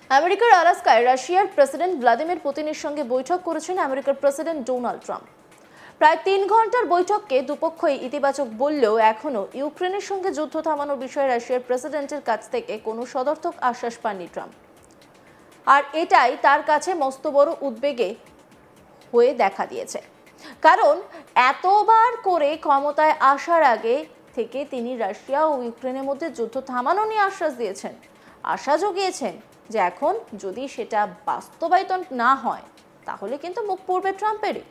আমেরিকার আলাস্কায় রাশিয়ার president Vladimir পুতিনের সঙ্গে বৈঠক করেছেন আমেরিকার প্রেসিডেন্ট ডোনাল্ড ট্রাম্প। প্রায় ৩ ঘন্টার বৈঠককে দুপক্ষই ইতিবাচক বললেও এখনও ইউক্রেনের সঙ্গে যুদ্ধ থামানোর বিষয়ে রাশিয়ার প্রেসিডেন্টের কাছ থেকে কোনো সদর্থক আশ্বাস পাননি ট্রাম্প। আর এটাই তার কাছে মস্ত বড় উদ্বেগে হয়ে দেখা দিয়েছে, কারণ এতবার করে ক্ষমতায় আসার আগে থেকে তিনি রাশিয়া ও ইউক্রেনের মধ্যে যুদ্ধ থামানো নিয়ে আশ্বাস দিয়েছেন, আশা জুগিয়েছেন যে এখন যদি সেটা বাস্তবায়িত না হয় তাহলে কিন্তু মুখ পড়বে ট্রাম্পেরই।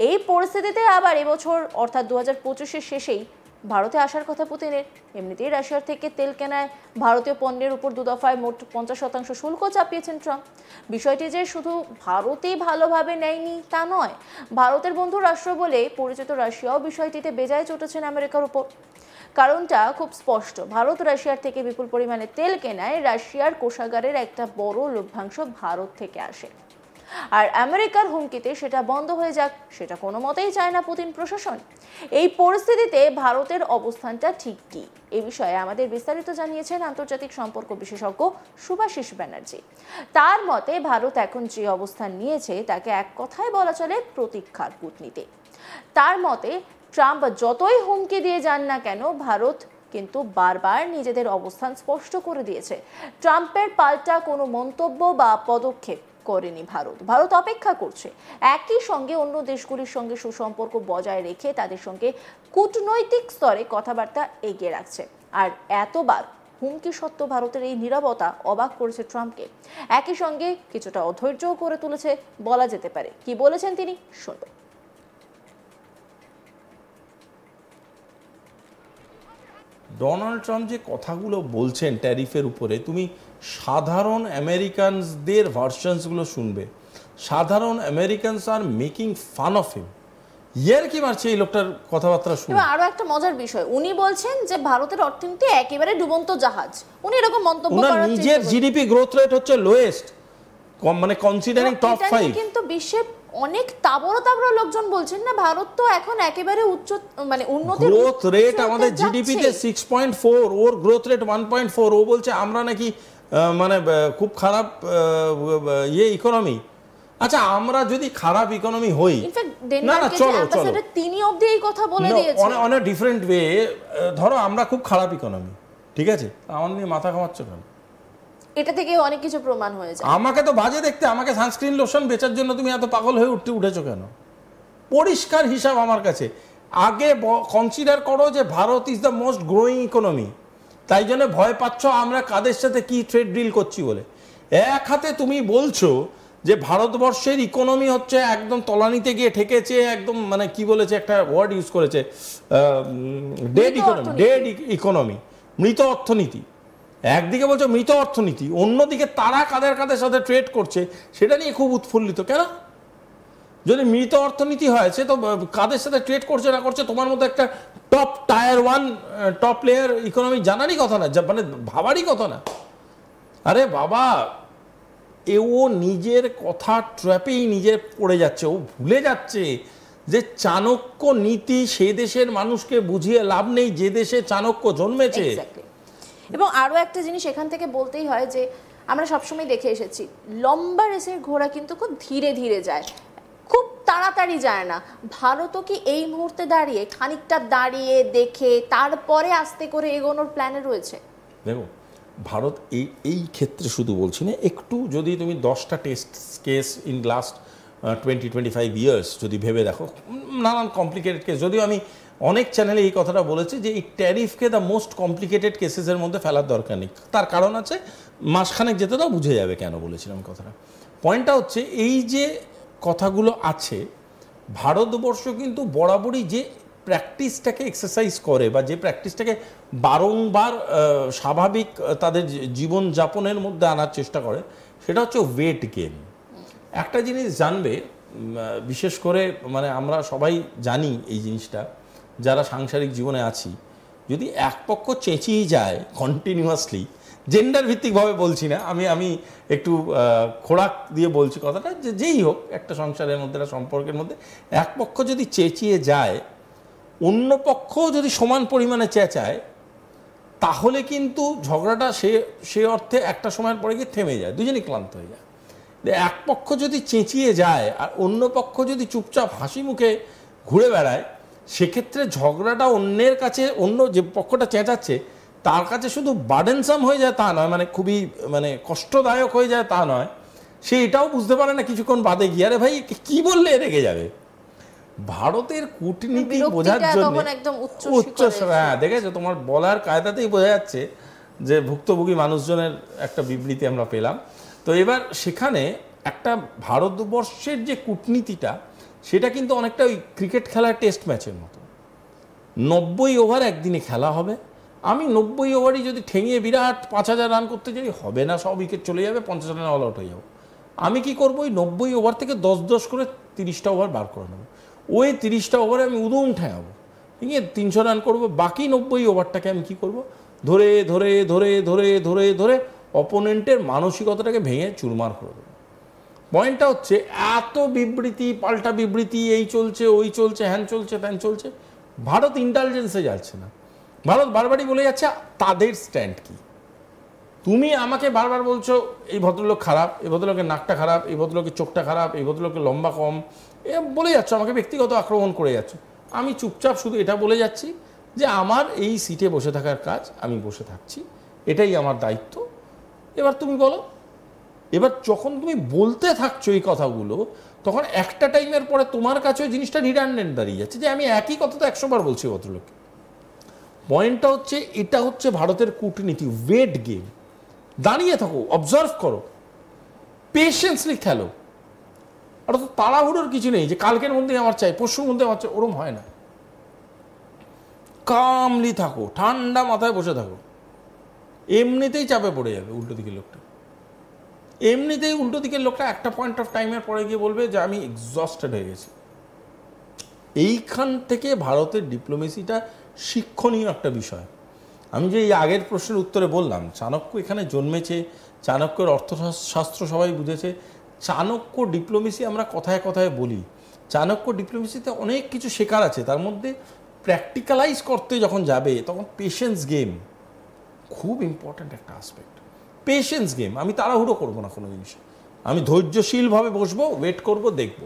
এই পরিস্থিতিতে আবার এবছর অর্থাৎ 2025-এর শেষেই ভারতে আসার কথা পুতিনের। এমনিতেই রাশিয়ার থেকে তেল কেনায় ভারতীয় পণ্যের উপর 2 দফায় মোট 50% শুল্ক চাপিয়েছেন ট্রাম্প। বিষয়টি যে শুধু ভারতেই ভালোভাবে নেয়নি তা নয়, ভারতের বন্ধু রাষ্ট্র বলে পরিচিত রাশিয়াও বিষয়টিতে বেজায় চটেছেন আমেরিকার উপর। কারণটা খুব স্পষ্ট, ভারত রাশিয়ার থেকে বিপুল পরিমাণে তেল কেনায় রাশিয়ার কোষাগারের একটা বড় লভ্যাংশ ভারত থেকে আসে, আর আমেরিকার হুমকিতে সেটা বন্ধ হয়ে যাক সেটা কোনো মতেই চায় না পুতিন প্রশাসন। এই পরিস্থিতিতে ভারতের অবস্থানটা ঠিক কি, এই বিষয়ে আমাদের বিস্তারিত জানিয়েছেন আন্তর্জাতিক সম্পর্ক বিশেষজ্ঞ শুভাশিস ব্যানার্জি। তার মতে ভারত এখন যে অবস্থান নিয়েছে তাকে এক কথায় বলা চলে প্রতীক্ষার কূটনীতি। তার মতে ট্রাম্প যতই হুমকি দিয়ে যান না কেন ভারত কিন্তু বারবার নিজেদের অবস্থান স্পষ্ট করে দিয়েছে। ট্রাম্পের পাল্টা কোনো মন্তব্য বা পদক্ষেপ করেনি ভারত অপেক্ষা করছে, একই সঙ্গে অন্য দেশগুলির সঙ্গে সুসম্পর্ক বজায় রেখে তাদের সঙ্গে কূটনৈতিক স্তরে কথাবার্তা এগিয়ে রাখছে। আর এতবার হুমকি সত্ত্বেও ভারতের এই নীরবতা অবাক করেছে ট্রাম্পকে, একই সঙ্গে কিছুটা অধৈর্যও করে তুলেছে বলা যেতে পারে। কি বলেছেন তিনি, শুনব। ডোনাল্ড ট্রাম্প যে কথাগুলো বলছেন ট্যারিফের উপরে, তুমি সাধারণ আমেরিকানসদের ভার্সনসগুলো শুনবে। সাধারণ Americans are making fun of him, ইয়ার কি মারছে এই লোকটার কথাবার্তা শুনে। আরো একটা মজার বিষয়, উনি বলছেন যে ভারতের অর্থনীতি একেবারে ডুবন্ত জাহাজ। উনি এরকম মন্তব্য করেন, নিজের জিডিপি গ্রোথ রেট হচ্ছে লোয়েস্ট, মানে কনসিডারিং টপ 5। কিন্তু বিশ্বের অনেক তাবড় লোকজন বলছেন না ভারত তো এখন একেবারে উচ্চ মানে উন্নত গ্রোথ রেট, আমাদের জিডিপি তে 6.4, ওর গ্রোথ রেট 1.4। ও বলছে আমরা নাকি মানে খুব খারাপ ইকোনমি। আচ্ছা, আমরা যদি খারাপ ইকোনমি হই, না না চলো চলো তিনি অবধি এই কথা বলে দিয়েছেন অন আ ডিফারেন্ট ওয়ে। ধরো আমরা খুব খারাপ ইকোনমি, ঠিক আছে, আমার নিয়ে মাথা ঘামাচ্ছ কেন? এটা থেকে অনেক কিছু প্রমাণ হয়ে যায়। আমাকে তো বাজে দেখতে, আমাকে সানস্ক্রিন লোশন বেচার জন্য তুমি এত পাগল হয়ে উঠেছো কেন? পরিষ্কার হিসাব আমার কাছে। আগে কনসিডার করো যে Bharat is the most growing economy, তাই জন্য ভয় পাচ্ছ আমরা কাদের সাথে কি ট্রেড ডিল করছি বলে। এক হাতে তুমি বলছো যে ভারতবর্ষের ইকোনমি হচ্ছে একদম তলানিতে গিয়ে ঠেকেছে, একদম মানে কি বলেছে, একটা ওয়ার্ড ইউজ করেছে, ডেড ইকোনমি, মৃত অর্থনীতি। একদিকে বলছো মৃত অর্থনীতি, অন্যদিকে তারা কাদের কাদের সাথে ট্রেড করছে সেটা নিয়ে খুব উৎফুল্লিত কেন? যদি মৃত অর্থনীতি হয় সে তো কাদের সাথে ট্রেড করছে না করছে তোমার মধ্যে একটা top tier 1 top layer economy জানারই কথা না, মানে ভাবারই কথা না। আরে বাবা, ও নিজের কথা ট্র্যাপেই নিজে পড়ে যাচ্ছে। ও ভুলে যাচ্ছে যে চাণক্য নীতি সে দেশের মানুষকে বুঝিয়ে লাভ নেই যে দেশে চাণক্য জন্মেছে। এবং আরো একটা জিনিস এখান থেকে বলতেই হয় যে আমরা সবসময় দেখে এসেছি লম্বা রেসের ঘোড়া কিন্তু খুব ধীরে ধীরে যায়, খুব তাড়াতাড়ি যায় না। ভারতও কি এই মুহূর্তে দাঁড়িয়ে খানিকটা দাঁড়িয়ে দেখে তারপরে আস্তে করে এগোনোর প্ল্যানে রয়েছে? দেখো, ভারত এই ক্ষেত্রে শুধু বলছি না, একটু যদি তুমি 10টা test case in last 20-25 years যদি ভেবে দেখো, নানান কমপ্লিকেটেড কেস, যদিও আমি অনেক চ্যানেলে এই কথাটা বলেছি যে এই ট্যারিফকে দ্য মোস্ট কমপ্লিকেটেড কেসেসের মধ্যে ফেলার দরকার নেই। তার কারণ আছে, মাসখানেক যেতে দাও বুঝে যাবে কেন বলেছিলাম কথাটা। পয়েন্টটা হচ্ছে এই যে কথাগুলো আছে, ভারতবর্ষ কিন্তু বরাবরই যে প্র্যাকটিসটাকে এক্সারসাইজ করে বা যে প্র্যাকটিসটাকে বারংবার স্বাভাবিক তাদের জীবনযাপনের মধ্যে আনার চেষ্টা করে, সেটা হচ্ছে ওয়েট গেম। একটা জিনিস জানবে, বিশেষ করে মানে আমরা সবাই জানি এই জিনিসটা যারা সাংসারিক জীবনে আছি, যদি এক পক্ষ চেঁচিয়ে যায় কন্টিনিউয়াসলি, জেন্ডার ভিত্তিকভাবে বলছি না, আমি একটু খোরাক দিয়ে বলছি কথাটা, যে যেই হোক একটা সংসারের মধ্যে একটা সম্পর্কের মধ্যে এক পক্ষ যদি চেঁচিয়ে যায়, অন্য পক্ষ যদি সমান পরিমাণে চেঁচায়, তাহলে কিন্তু ঝগড়াটা সে অর্থে একটা সময়ের পরে গিয়ে থেমে যায়, দুজনই ক্লান্ত হয়ে যায়। এক পক্ষ যদি চেঁচিয়ে যায় আর অন্য পক্ষ যদি চুপচাপ হাসি মুখে ঘুরে বেড়ায়, সেক্ষেত্রে ঝগড়াটা অন্যের কাছে, অন্য যে পক্ষটা চেঁচাচ্ছে তার কাছে শুধু বার্ডেনসাম হয়ে যায় তা নয়, মানে খুবই কষ্টদায়ক হয়ে যায় তা নয়, সে এটাও বুঝতে পারে না কিছুক্ষণ বাদে গিয়ে আরে ভাই কি বললে রেগে যাবে। ভারতের কূটনীতি বোঝার জন্য হ্যাঁ দেখেছো, তোমার বলার কায়দাতেই বোঝা যাচ্ছে যে ভুক্তভোগী মানুষজনের একটা বিবৃতি আমরা পেলাম। তো এবার সেখানে একটা ভারতবর্ষের যে কূটনীতিটা, সেটা কিন্তু অনেকটা ওই ক্রিকেট খেলার টেস্ট ম্যাচের মতো। 90 ওভার একদিনে খেলা হবে, আমি 90 ওভারই যদি ঠেঙিয়ে বিরাট 5000 রান করতে যাই, হবে না, সব উইকেট চলে যাবে, 50 রানে অল আউট হয়ে যাবো। আমি কি করবো, ওই 90 ওভার থেকে 10-10 করে 30টা ওভার বার করে নেবো, ওই 30টা ওভারে আমি উদুম ঠেঙাবো, ঠিক আছে, 300 রান করবো। বাকি 90 ওভারটাকে আমি কি করব, ধরে ধরে ধরে ধরে ধরে ধরে অপোনেন্টের মানসিকতাটাকে ভেঙে চুরমার করে দেবো। পয়েন্টটা হচ্ছে এত বিবৃতি, পাল্টা বিবৃতি, এই চলছে ওই চলছে, হ্যান চলছে ত্যান চলছে, ভারত ইন্টেলিজেন্সে যাচ্ছে না। ভারত বারবারই বলে যাচ্ছে তাদের স্ট্যান্ড কি। তুমি আমাকে বারবার বলছো এই ভদ্রলোক খারাপ, এই ভদ্রলোকের নাকটা খারাপ, এই ভদ্রলোকের চোখটা খারাপ, এই ভদ্রলোকের লম্বা কম, এ বলে যাচ্ছ, আমাকে ব্যক্তিগত আক্রমণ করে যাচ্ছ। আমি চুপচাপ শুধু এটা বলে যাচ্ছি যে আমার এই সিটে বসে থাকার কাজ, আমি বসে থাকছি, এটাই আমার দায়িত্ব। এবার তুমি বলো, এবার যখন তুমি বলতে থাকছো এই কথাগুলো, তখন একটা টাইমের পরে তোমার কাছে ওই জিনিসটা রিডান্ডেন্ট দাঁড়িয়ে যাচ্ছে যে আমি একই কথা তো 100 বার বলছি ভদ্রলোককে। পয়েন্টটা হচ্ছে এটা হচ্ছে ভারতের কূটনীতি, ওয়েট গেম। দাঁড়িয়ে থাকো, অবজার্ভ করো, পেশেন্সলি খেলো। আর তো তাড়াহুড়োর কিছু নেই যে কালকের মধ্যে আমার চাই, পরশুর মধ্যে আমার চাই, ওরম হয় না। কামলি থাকো, ঠান্ডা মাথায় বসে থাকো, এমনিতেই চাপে পড়ে যাবে উল্টো দিকের লোকটা। এমনিতেই উল্টো দিকের লোকটা একটা পয়েন্ট অফ টাইমের পরে গিয়ে বলবে যে আমি এক্সস্টেড হয়ে গেছি। এইখান থেকে ভারতের ডিপ্লোমেসিটা শিক্ষণীয় একটা বিষয়। আমি যে এই আগের প্রশ্নের উত্তরে বললাম, চাণক্য এখানে জন্মেছে, চাণক্যের অর্থশাস্ত্র সবাই বুঝেছে। চাণক্য ডিপ্লোমেসি আমরা কথায় কথায় বলি, চাণক্য ডিপ্লোমেসিতে অনেক কিছু শেখার আছে। তার মধ্যে প্র্যাকটিক্যালাইজ করতে যখন যাবে তখন পেশেন্স গেম খুব ইম্পর্ট্যান্ট একটা আসপেক্ট। পেশেন্স গেম, আমি তাড়াহুড়ো করবো না কোনো জিনিস, আমি ধৈর্যশীলভাবে বসবো, ওয়েট করব, দেখব।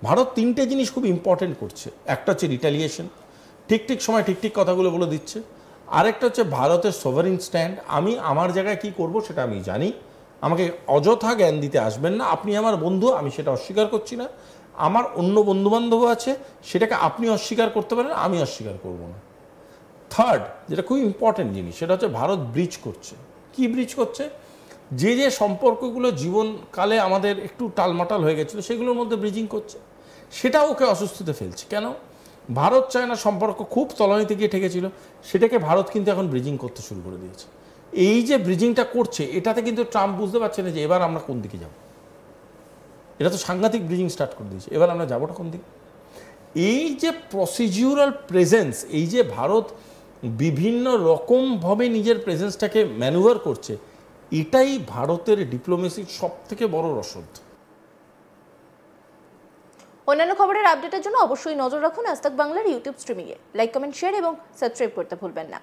ভারত 3টে জিনিস খুব ইম্পর্টেন্ট করছে। একটা হচ্ছে রিটালিয়েশন, ঠিক ঠিক সময় ঠিক ঠিক কথাগুলো বলে দিচ্ছে। আরেকটা হচ্ছে ভারতের সোভারিন স্ট্যান্ড, আমি আমার জায়গায় কি করব সেটা আমি জানি, আমাকে অযথা জ্ঞান দিতে আসবেন না। আপনি আমার বন্ধু, আমি সেটা অস্বীকার করছি না, আমার অন্য বন্ধুবান্ধব আছে, সেটাকে আপনি অস্বীকার করতে পারেন, আমি অস্বীকার করব না। থার্ড, যেটা খুব ইম্পর্টেন্ট জিনিস, সেটা হচ্ছে ভারত ব্রিজ করছে। কি ব্রিজ করছে, যে যে সম্পর্কগুলো জীবনকালে আমাদের একটু টালমাটাল হয়ে গেছিলো সেগুলোর মধ্যে ব্রিজিং করছে। সেটা ওকে অসুস্থতে ফেলছে। কেন, ভারত চায়না সম্পর্ক খুব তলানিতে গিয়ে ঠেকেছিল, সেটাকে ভারত কিন্তু এখন ব্রিজিং করতে শুরু করে দিয়েছে। এই যে ব্রিজিংটা করছে, এটাতে কিন্তু ট্রাম্প বুঝতে পারছে না যে এবার আমরা কোন দিকে যাব। এটা তো সাংঘাতিক ব্রিজিং স্টার্ট করে দিয়েছে, এবার আমরা যাবোটা কোন দিকে। এই যে প্রসিডিউরাল প্রেজেন্স, এই যে ভারত বিভিন্ন রকমভাবে নিজের প্রেজেন্সটাকে ম্যানুভার করছে, এটাই ভারতের ডিপ্লোমেসির সব থেকে বড় রসদ। অন্যান্য খবরের আপডেটের জন্য অবশ্যই নজর রাখুন আজ তাক বাংলার ইউটিউব স্ট্রিমিংয়ে। লাইক, কমেন্ট, শেয়ার এবং সাবস্ক্রাইব করতে ভুলবেন না।